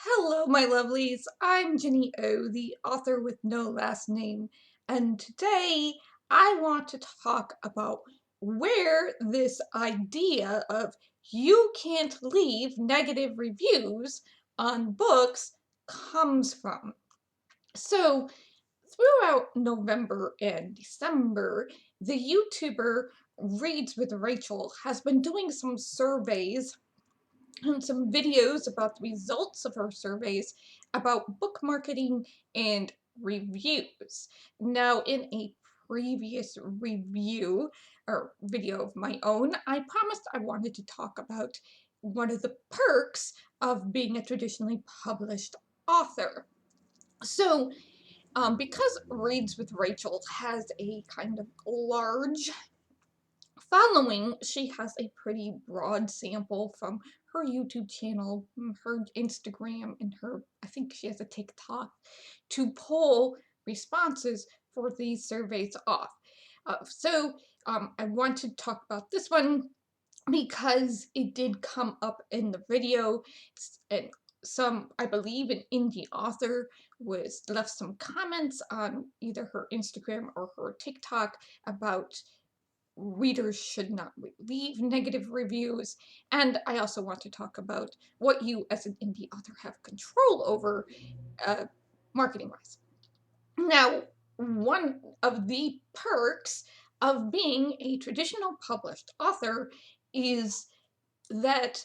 Hello, my lovelies. I'm Jenny O, the author with no last name, and today I want to talk about where this idea of you can't leave negative reviews on books comes from. So, throughout November and December, the YouTuber Reads with Rachel has been doing some surveys and some videos about the results of her surveys about book marketing and reviews. Now, in a previous review or video of my own, I promised I wanted to talk about one of the perks of being a traditionally published author. So, because Reads with Rachel has a kind of large following, she has a pretty broad sample from her YouTube channel, her Instagram, and I think she has a TikTok, to pull responses for these surveys off. I want to talk about this one because it did come up in the video, and I believe an indie author left some comments on either her Instagram or her TikTok about readers should not leave negative reviews. And I also want to talk about what you as an indie author have control over marketing wise. Now, one of the perks of being a traditional published author is that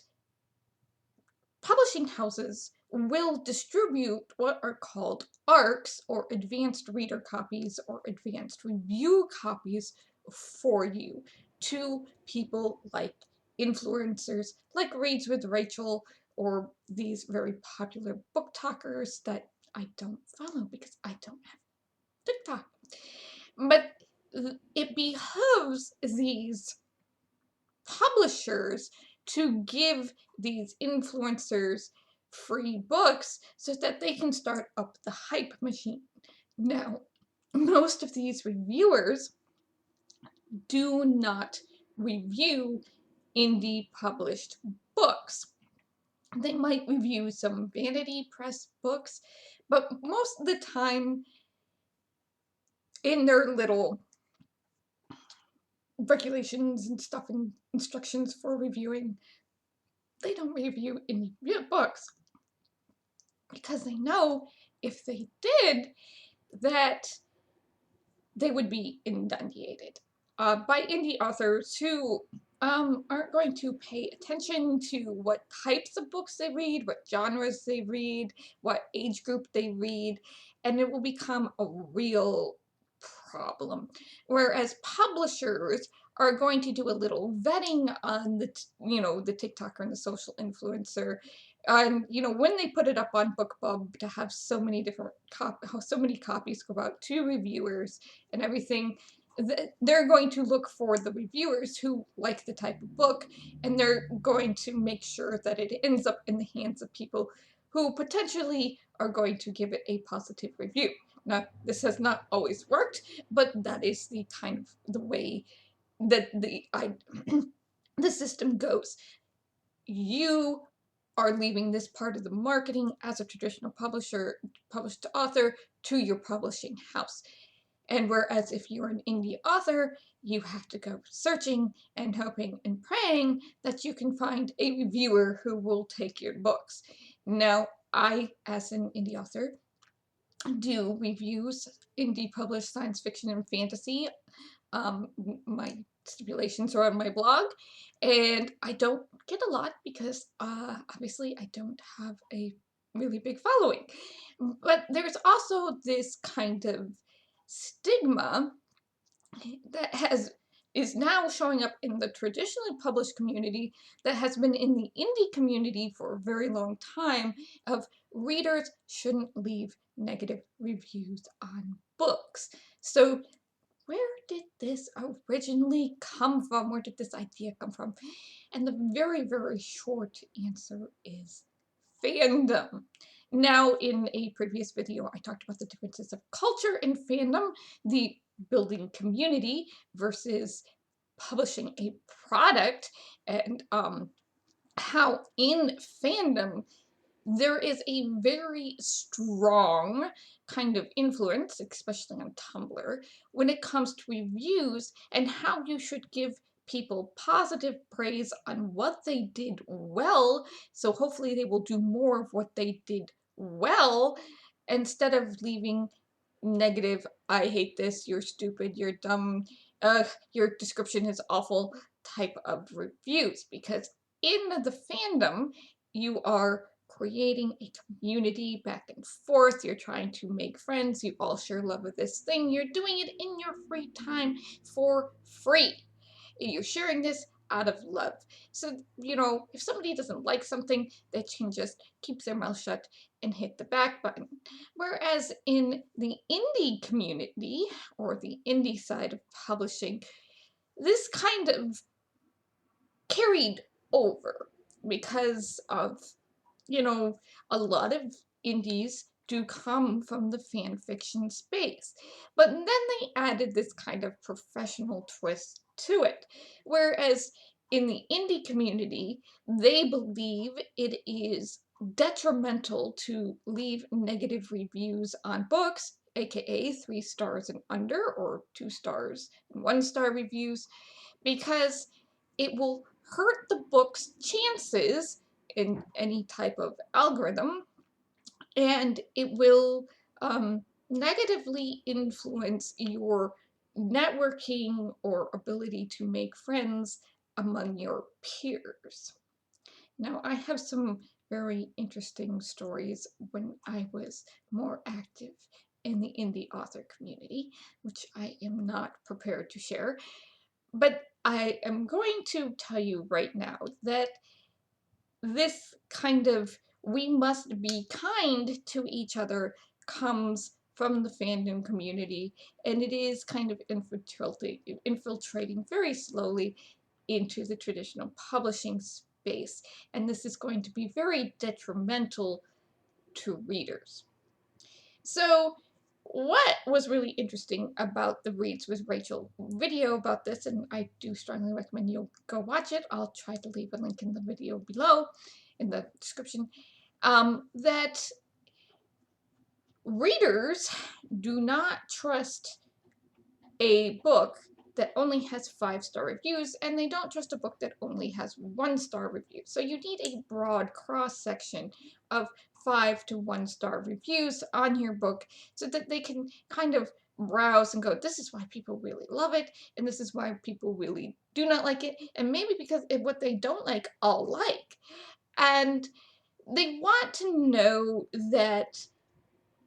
publishing houses will distribute what are called ARCs, or advanced reader copies or advanced review copies, for you to people like influencers like Reads with Rachel, or these very popular book talkers that I don't follow because I don't have TikTok. But it behooves these publishers to give these influencers free books so that they can start up the hype machine. Now, most of these reviewers do not review indie published books. They might review some vanity press books, but most of the time, in their little regulations and stuff and instructions for reviewing, they don't review indie books because they know if they did, that they would be inundated by indie authors who aren't going to pay attention to what types of books they read, what genres they read, what age group they read, and it will become a real problem. Whereas publishers are going to do a little vetting on the TikToker and the social influencer. When they put it up on BookBub to have so many different so many copies go out to reviewers and everything, they're going to look for the reviewers who like the type of book, and they're going to make sure that it ends up in the hands of people who potentially are going to give it a positive review. Now, this has not always worked, but that is the kind of the way that the system goes. You are leaving this part of the marketing as a traditional published author, to your publishing house. And whereas if you're an indie author, you have to go searching and hoping and praying that you can find a reviewer who will take your books. Now, I, as an indie author, do reviews, indie published science fiction and fantasy. My stipulations are on my blog, and I don't get a lot because obviously I don't have a really big following. But there's also this kind of stigma that is now showing up in the traditionally published community, that has been in the indie community for a very long time, of readers shouldn't leave negative reviews on books. So where did this originally come from? Where did this idea come from? And the very, very short answer is fandom. Now, in a previous video, I talked about the differences of culture and fandom, the building community versus publishing a product, and how in fandom there is a very strong kind of influence, especially on Tumblr, when it comes to reviews and how you should give people positive praise on what they did well. So hopefully they will do more of what they did well instead of leaving negative, I hate this, you're stupid, you're dumb, your description is awful type of reviews. Because in the fandom, you are creating a community back and forth, you're trying to make friends, you all share love of this thing, you're doing it in your free time for free. You're sharing this out of love. So, you know, if somebody doesn't like something, they can just keep their mouth shut and hit the back button. Whereas in the indie community, or the indie side of publishing, this kind of carried over because of, you know, a lot of indies do come from the fan fiction space. But then they added this kind of professional twist to it. Whereas in the indie community, they believe it is detrimental to leave negative reviews on books, aka 3 stars and under, or 2 stars and 1 star reviews, because it will hurt the book's chances in any type of algorithm, and it will negatively influence your networking or ability to make friends among your peers. Now, I have some very interesting stories when I was more active in the indie author community, which I am not prepared to share. But I am going to tell you right now that this kind of we must be kind to each other comes from the fandom community, and it is kind of infiltrating very slowly into the traditional publishing space, and this is going to be very detrimental to readers. So what was really interesting about the Reads with Rachel video about this, and I do strongly recommend you go watch it. I'll try to leave a link in the video below in the description, that readers do not trust a book that only has 5-star reviews, and they don't trust a book that only has 1-star reviews. So you need a broad cross-section of 5 to 1-star reviews on your book so that they can kind of browse and go, this is why people really love it, and this is why people really do not like it, and maybe because what they don't like, I'll like. And they want to know that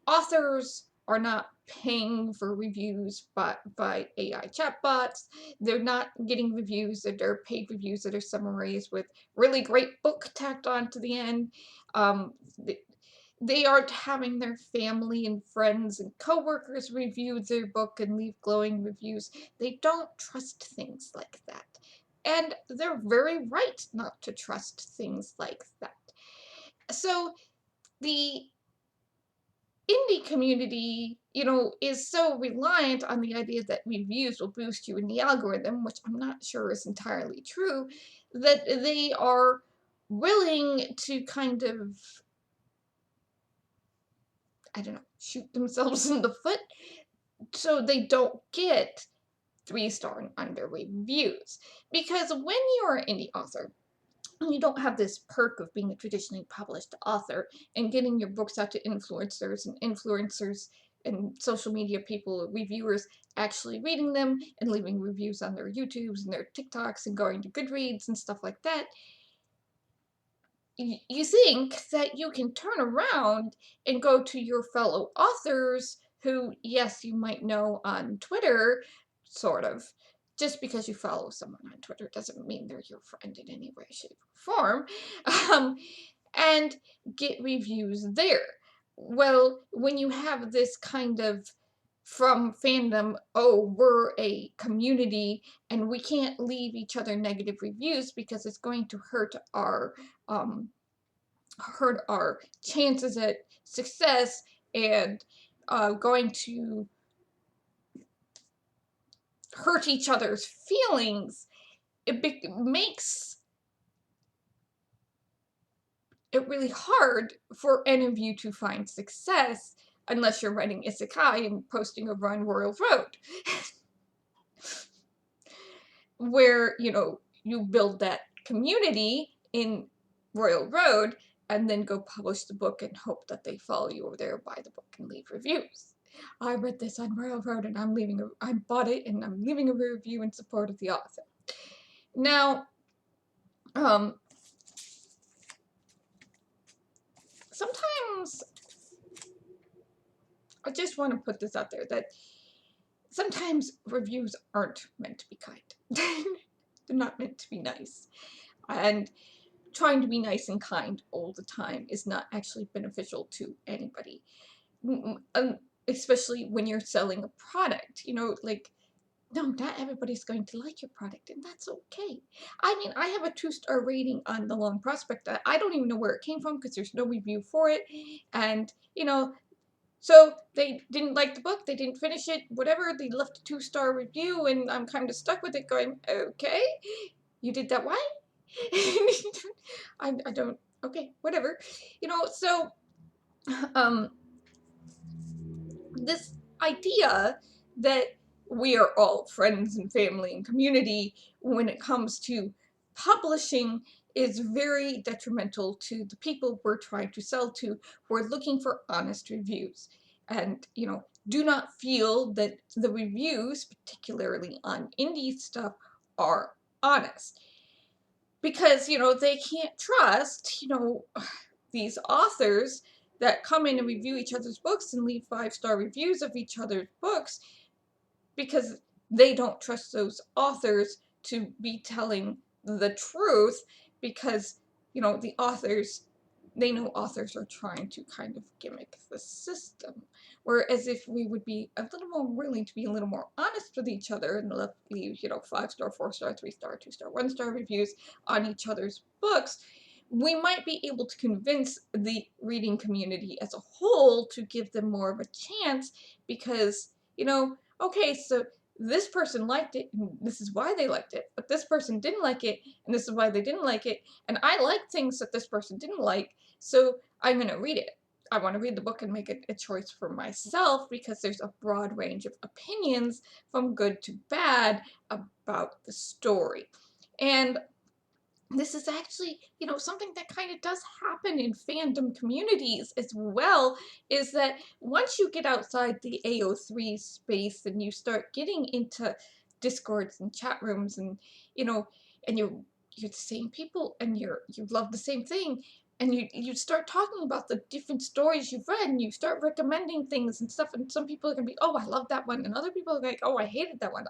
authors are not paying for reviews by AI chatbots. They're not getting reviews that are paid reviews that are summaries with really great book tacked on to the end. Um, they aren't having their family and friends and coworkers review their book and leave glowing reviews. They don't trust things like that. And they're very right not to trust things like that. So the indie community, you know, is so reliant on the idea that reviews will boost you in the algorithm, which I'm not sure is entirely true, that they are willing to kind of, I don't know, shoot themselves in the foot so they don't get 3-star and under reviews. Because when you're an indie author, you don't have this perk of being a traditionally published author and getting your books out to influencers and social media people, reviewers, actually reading them and leaving reviews on their YouTubes and their TikToks and going to Goodreads and stuff like that. You think that you can turn around and go to your fellow authors who, yes, you might know on Twitter, sort of. Just because you follow someone on Twitter doesn't mean they're your friend in any way, shape, or form, and get reviews there. Well, when you have this kind of from fandom, oh, we're a community and we can't leave each other negative reviews because it's going to um, hurt our chances at success, and going to hurt each other's feelings. It makes it really hard for any of you to find success unless you're writing isekai and posting over on Royal Road. Where, you know, you build that community in Royal Road and then go publish the book and hope that they follow you over there, buy the book, and leave reviews. I read this on Royal Road and I bought it and I'm leaving a review in support of the author. Now, sometimes I just want to put this out there that sometimes reviews aren't meant to be kind. They're not meant to be nice. And trying to be nice and kind all the time is not actually beneficial to anybody. Especially when you're selling a product, you know, like, no, not everybody's going to like your product, and that's okay. I mean, I have a 2-star rating on The Long Prospect. I don't even know where it came from because there's no review for it. And, you know, so they didn't like the book, they didn't finish it, whatever, they left a 2-star review, and I'm kind of stuck with it going, okay, you did that, why? I don't, okay, whatever. You know, so, this idea that we are all friends and family and community when it comes to publishing is very detrimental to the people we're trying to sell to, who are looking for honest reviews. And, you know, do not feel that the reviews, particularly on indie stuff, are honest. Because, you know, they can't trust, you know, these authors that come in and review each other's books and leave 5-star reviews of each other's books, because they don't trust those authors to be telling the truth, because, you know, the authors, they know authors are trying to kind of gimmick the system. Whereas if we would be a little more willing to be a little more honest with each other and leave, you know, 5-star, 4-star, 3-star, 2-star, 1-star reviews on each other's books, we might be able to convince the reading community as a whole to give them more of a chance, because, you know, okay, so this person liked it, and this is why they liked it, but this person didn't like it, and this is why they didn't like it, and I like things that this person didn't like, so I'm going to read it. I want to read the book and make it a choice for myself, because there's a broad range of opinions, from good to bad, about the story. And this is actually, you know, something that kind of does happen in fandom communities as well, is that once you get outside the AO3 space and you start getting into Discords and chat rooms, and, you know, and you're the same people, and you love the same thing, and you start talking about the different stories you've read, and you start recommending things and stuff, and some people are gonna be, oh, I love that one, and other people are like, oh, I hated that one.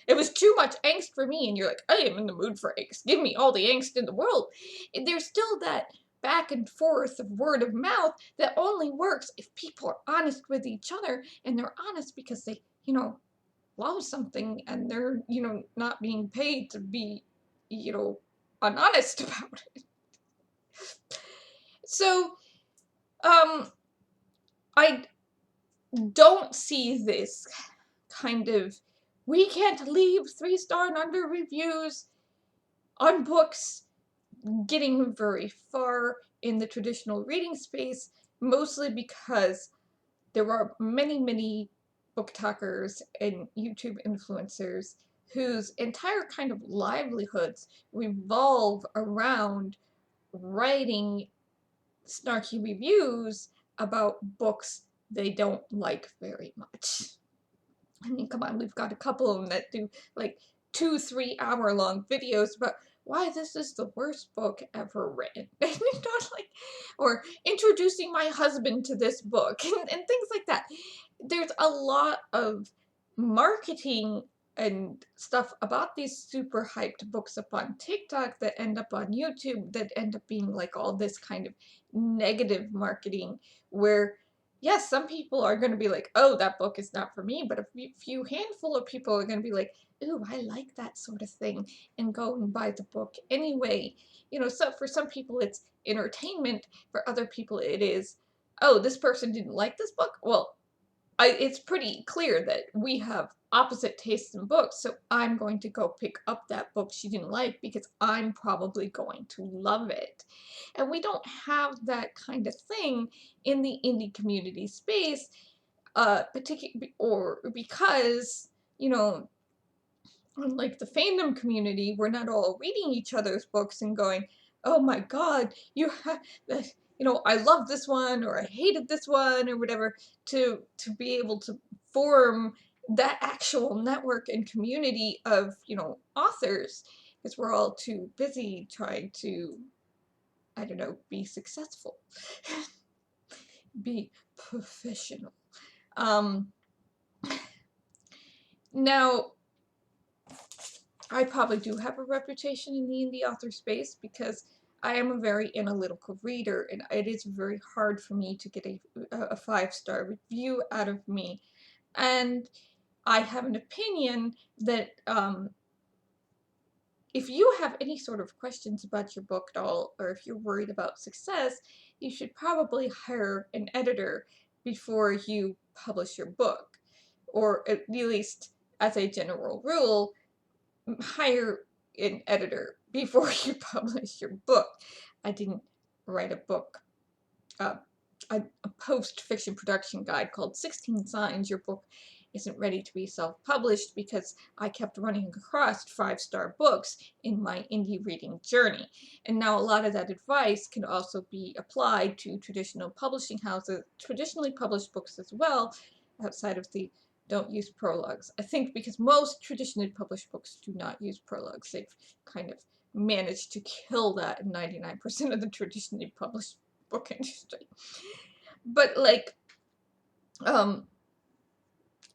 It was too much angst for me, and you're like, I am in the mood for angst. Give me all the angst in the world. And there's still that back and forth of word of mouth that only works if people are honest with each other, and they're honest because they, you know, love something, and they're, you know, not being paid to be, you know, unhonest about it. So, I don't see this kind of, we can't leave 3-star and under reviews on books getting very far in the traditional reading space, mostly because there are many, many book talkers and YouTube influencers whose entire kind of livelihoods revolve around writing snarky reviews about books they don't like very much. I mean, come on, we've got a couple of them that do like 2-3 hour long videos about why this is the worst book ever written. And not like, or introducing my husband to this book, and things like that. There's a lot of marketing and stuff about these super hyped books up on TikTok that end up on YouTube, that end up being like all this kind of negative marketing, where yes, some people are going to be like, oh, that book is not for me, but a few handful of people are going to be like, ooh, I like that sort of thing, and go and buy the book anyway. You know, so for some people it's entertainment, for other people it is, oh, this person didn't like this book? Well, it's pretty clear that we have opposite tastes in books, so I'm going to go pick up that book she didn't like because I'm probably going to love it. And we don't have that kind of thing in the indie community space, particularly or because, you know, unlike the fandom community, we're not all reading each other's books and going, "Oh my God, you have, you know, I love this one or I hated this one or whatever." To be able to form that actual network and community of, you know, authors, because we're all too busy trying to, I don't know, be successful, be professional. Um, Now, I probably do have a reputation in the indie author space because I am a very analytical reader, and it is very hard for me to get a 5-star review out of me. And I have an opinion that if you have any sort of questions about your book at all, or if you're worried about success, you should probably hire an editor before you publish your book. Or at least, as a general rule, hire an editor before you publish your book. I didn't write a book, uh, a post-fiction production guide called 16 Signs Your Book Isn't Ready to be Self-Published because I kept running across 5-star books in my indie reading journey. And now a lot of that advice can also be applied to traditional publishing houses, traditionally published books as well, outside of the don't use prologues. I think because most traditionally published books do not use prologues. They've kind of managed to kill that in 99% of the traditionally published book industry. But like,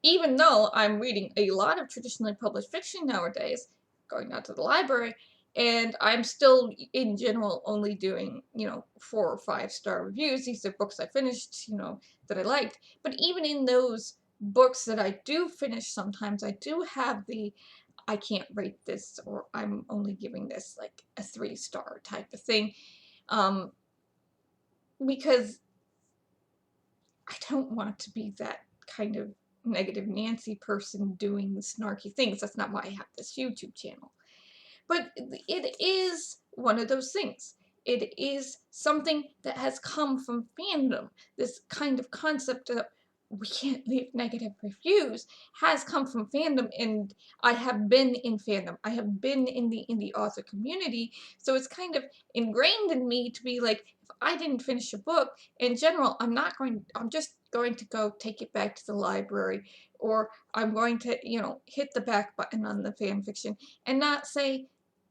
even though I'm reading a lot of traditionally published fiction nowadays, going out to the library, and I'm still, in general, only doing, you know, 4 or 5-star reviews. These are books I finished, you know, that I liked. But even in those books that I do finish, sometimes I do have the, I can't rate this, or I'm only giving this like a 3-star type of thing. Because I don't want to be that kind of negative Nancy person doing snarky things. That's not why I have this YouTube channel. But it is one of those things. It is something that has come from fandom. This kind of concept of we can't leave negative reviews has come from fandom, and I have been in fandom. I have been in the indie author community, so it's kind of ingrained in me to be like, if I didn't finish a book, in general, I'm just going to go take it back to the library, or I'm going to, you know, hit the back button on the fan fiction and not say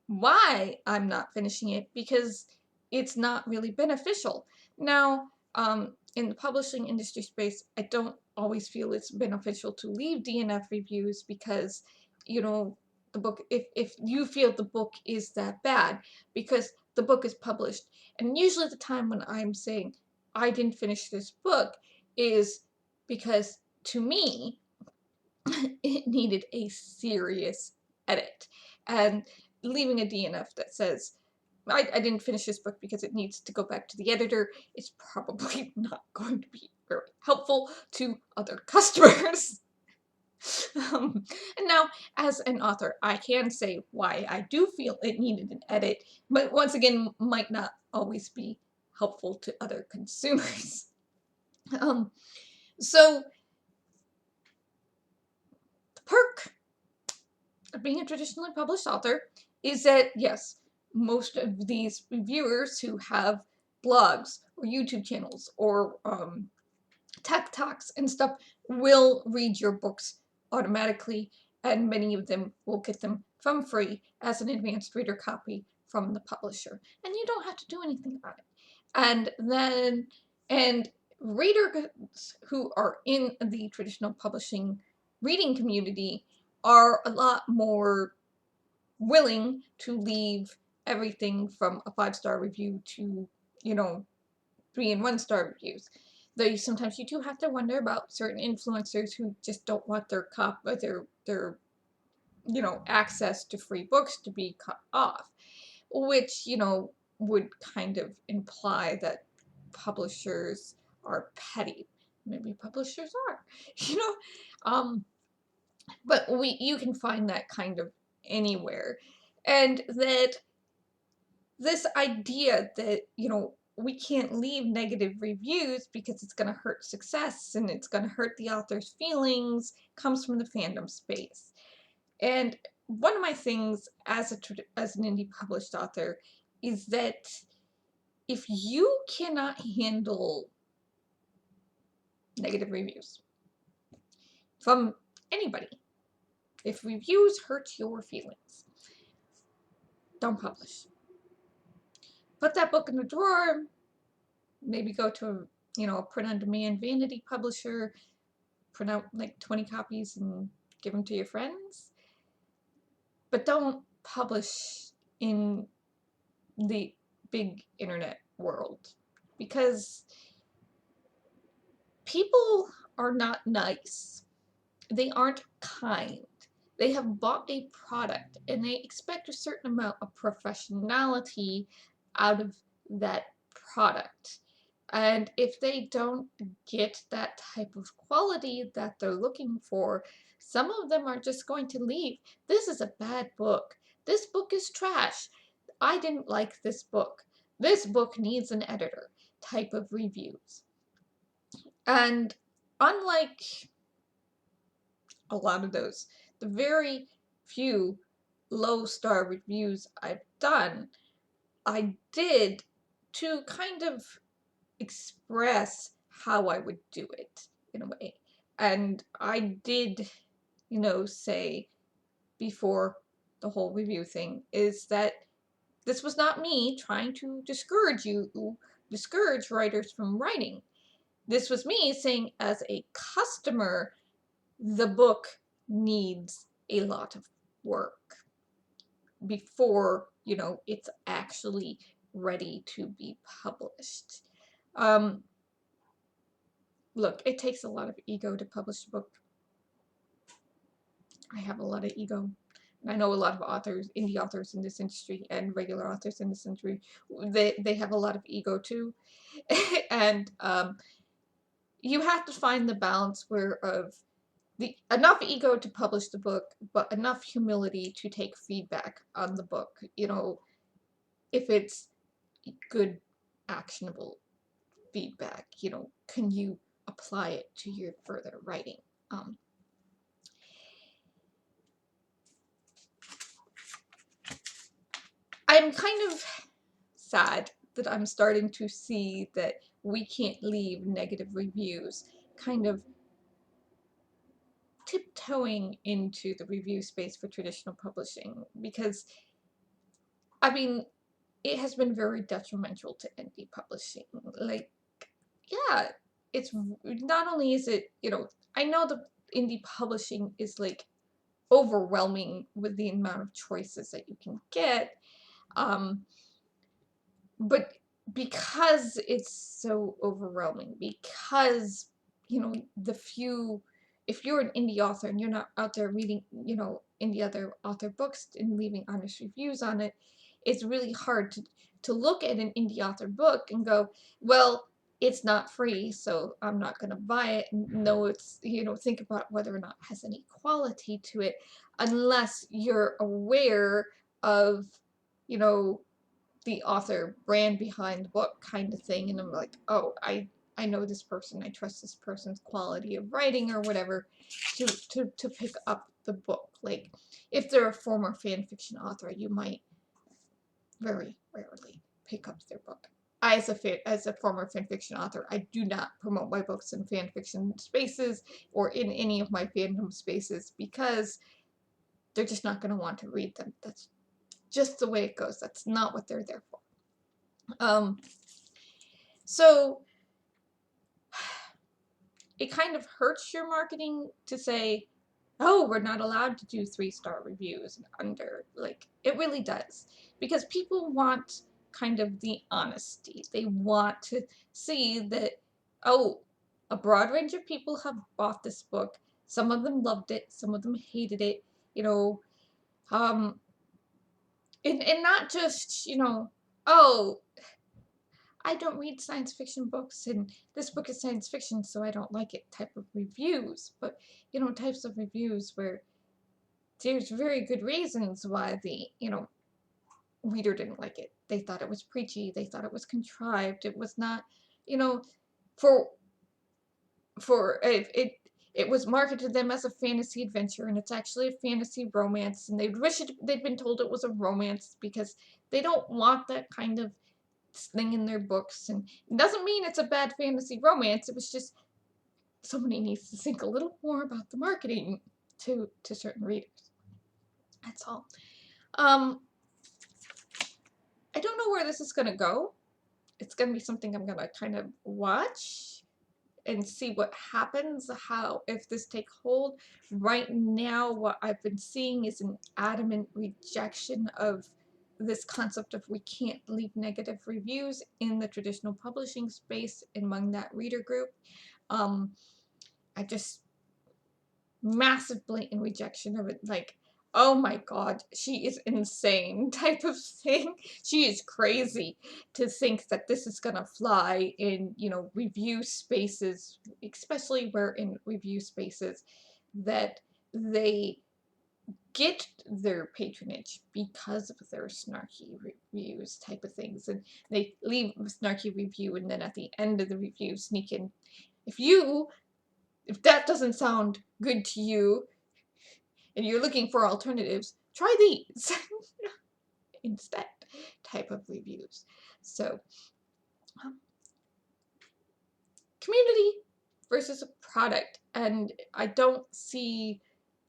why I'm not finishing it because it's not really beneficial. Now, in the publishing industry space, I don't always feel it's beneficial to leave DNF reviews because, you know, the book, if you feel the book is that bad, because the book is published. And usually the time when I'm saying I didn't finish this book is because to me, it needed a serious edit. And leaving a DNF that says, I didn't finish this book because it needs to go back to the editor is probably not going to be very helpful to other customers. And now, as an author, I can say why I do feel it needed an edit, but once again, might not always be helpful to other consumers. So, the perk of being a traditionally published author is that, yes, most of these reviewers who have blogs or YouTube channels or tech talks and stuff will read your books automatically, and many of them will get them from free as an advanced reader copy from the publisher. And you don't have to do anything about it. And readers who are in the traditional publishing reading community are a lot more willing to leave everything from a 5-star review to, you know, 3 and 1-star reviews. Though sometimes you do have to wonder about certain influencers who just don't want their you know, access to free books to be cut off, which, you know, would kind of imply that publishers are petty. maybe publishers are, you know. But you can find that kind of anywhere, and that this idea that, you know, we can't leave negative reviews because it's going to hurt success and it's going to hurt the author's feelings comes from the fandom space. And one of my things as as an indie published author is that if you cannot handle negative reviews from anybody, if reviews hurt your feelings, don't publish. Put that book in the drawer, maybe go to a, you know, a print-on-demand vanity publisher, print out like 20 copies and give them to your friends. But don't publish in the big internet world, because people are not nice. They aren't kind. They have bought a product and they expect a certain amount of professionality out of that product. And if they don't get that type of quality that they're looking for, some of them are just going to leave. This is a bad book. This book is trash. I didn't like this book. This book needs an editor type of reviews. And unlike a lot of those, the very few low star reviews I've done, I did to kind of express how I would do it in a way. And I did, you know, say before the whole review thing is that this was not me trying to discourage writers from writing. This was me saying, as a customer, the book needs a lot of work before, you know, it's actually ready to be published. Look, it takes a lot of ego to publish a book. I have a lot of ego. And I know a lot of authors, indie authors in this industry and regular authors in this industry, they have a lot of ego too. And you have to find the balance where of the enough ego to publish the book, but enough humility to take feedback on the book. You know, if it's good, actionable feedback, you know, can you apply it to your further writing? I'm kind of sad that I'm starting to see that we can't leave negative reviews kind of tiptoeing into the review space for traditional publishing, because, I mean, it has been very detrimental to indie publishing. Like, yeah, it's not only is it, you know, I know the indie publishing is like overwhelming with the amount of choices that you can get, but because it's so overwhelming, because, you know, if you're an indie author and you're not out there reading, you know, indie other author books and leaving honest reviews on it, it's really hard to look at an indie author book and go, well, it's not free, so I'm not going to buy it. No, it's, you know, think about whether or not it has any quality to it, unless you're aware of, you know, the author brand behind the book kind of thing. And I'm like, oh, I know this person, I trust this person's quality of writing or whatever to pick up the book. Like, if they're a former fan fiction author, you might very rarely pick up their book. I, as a former fan fiction author, I do not promote my books in fan fiction spaces or in any of my fandom spaces, because they're just not going to want to read them. That's just the way it goes. That's not what they're there for. So it kind of hurts your marketing to say, oh, we're not allowed to do 3-star reviews and under. Like, it really does. Because people want kind of the honesty. They want to see that, oh, a broad range of people have bought this book. Some of them loved it. Some of them hated it. You know, and not just, you know, oh, I don't read science fiction books, and this book is science fiction, so I don't like it type of reviews. But, you know, types of reviews where there's very good reasons why the, you know, reader didn't like it. They thought it was preachy, they thought it was contrived, it was not, you know, for it was marketed to them as a fantasy adventure, and it's actually a fantasy romance, and they'd wish they'd been told it was a romance because they don't want that kind of thing in their books. And it doesn't mean it's a bad fantasy romance. It was just somebody needs to think a little more about the marketing to certain readers. That's all. I don't know where this is gonna go. It's gonna be something I'm gonna kind of watch and see what happens, how, if this take hold. Right now, what I've been seeing is an adamant rejection of this concept of we can't leave negative reviews in the traditional publishing space among that reader group. I just massive blatant rejection of it, like, oh my god, she is insane type of thing. She is crazy to think that this is gonna fly in, you know, review spaces, especially where in review spaces that they get their patronage because of their snarky reviews type of things, and they leave a snarky review and then at the end of the review sneak in, if that doesn't sound good to you and you're looking for alternatives, try these instead type of reviews. So, community versus a product. And I don't see,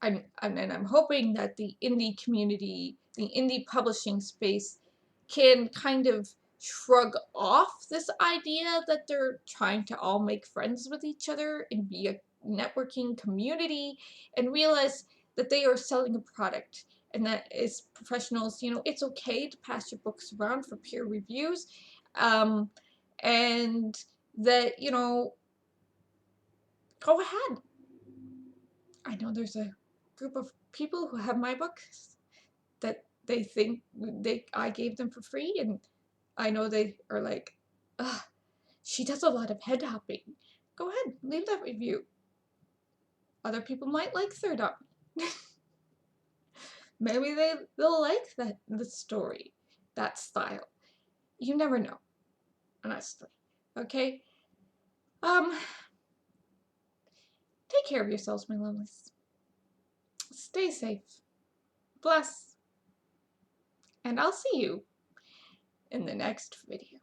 and I'm hoping that the indie community, the indie publishing space can kind of shrug off this idea that they're trying to all make friends with each other and be a networking community, and realize that they are selling a product, and that as professionals, you know, it's okay to pass your books around for peer reviews, and that, you know, go ahead. I know there's a group of people who have my books that they think I gave them for free, and I know they are like, ugh, she does a lot of head hopping. Go ahead, leave that review. Other people might like Third Up. Maybe they'll like the story, that style. You never know, honestly. Okay? Take care of yourselves, my lovelies. Stay safe. Bless. And I'll see you in the next video.